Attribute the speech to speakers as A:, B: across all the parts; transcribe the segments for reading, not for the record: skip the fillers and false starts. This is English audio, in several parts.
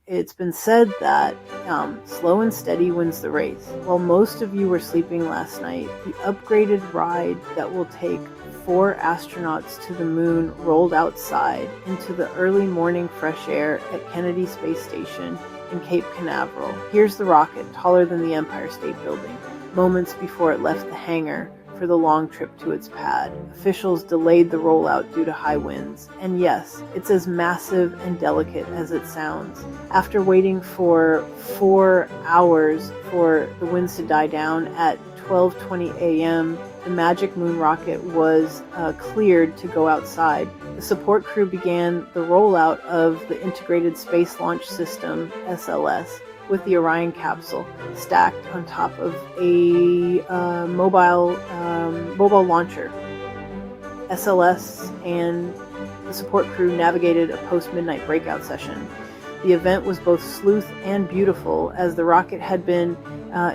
A: It's been said that slow and steady wins the race. While most of you were sleeping last night, the upgraded ride that will take 4 astronauts to the moon rolled outside into the early morning fresh air at Kennedy Space Station in Cape Canaveral. Here's the rocket, taller than the Empire State Building, moments before it left the hangar for the long trip to its pad. Officials delayed the rollout due to high winds. And yes, it's as massive and delicate as it sounds. After waiting for 4 hours for the winds to die down at 12:20 a.m., the Magic Moon rocket was cleared to go outside. The support crew began the rollout of the Integrated Space Launch System, SLS, with the Orion capsule stacked on top of a mobile launcher. SLS and the support crew navigated a post-midnight breakout session. The event was both sleuth and beautiful, as the rocket had been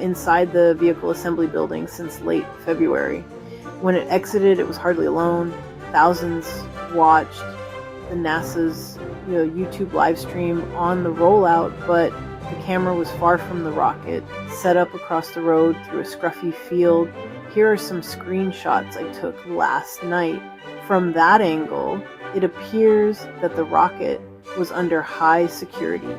A: inside the vehicle assembly building since late February. When it exited, it was hardly alone. Thousands watched the NASA's YouTube live stream on the rollout, but the camera was far from the rocket, set up across the road through a scruffy field. Here are some screenshots I took last night. From that angle, it appears that the rocket was under high security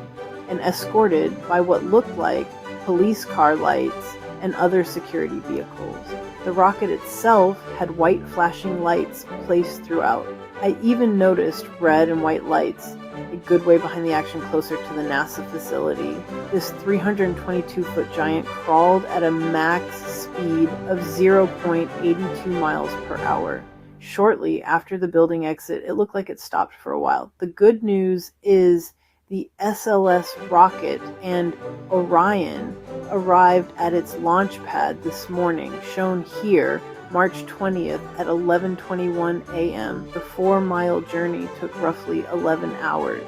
A: and escorted by what looked like police car lights and other security vehicles. The rocket itself had white flashing lights placed throughout. I even noticed red and white lights a good way behind the action closer to the NASA facility. This 322-foot giant crawled at a max speed of 0.82 miles per hour. Shortly after the building exit, it looked like it stopped for a while. The good news is the SLS rocket and Orion arrived at its launch pad this morning, shown here, March 20th at 11:21 a.m. The 4-mile journey took roughly 11 hours.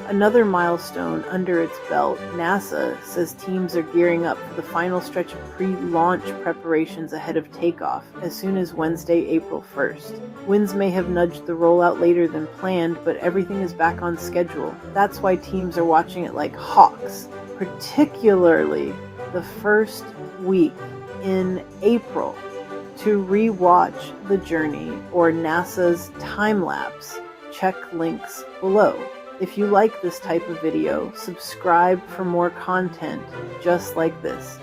A: Another milestone under its belt, NASA says teams are gearing up for the final stretch of pre-launch preparations ahead of takeoff as soon as Wednesday, April 1st. Winds may have nudged the rollout later than planned, but everything is back on schedule. That's why teams are watching it like hawks, particularly the first week in April, to re-watch the journey or NASA's time-lapse. Check links below. If you like this type of video, subscribe for more content just like this.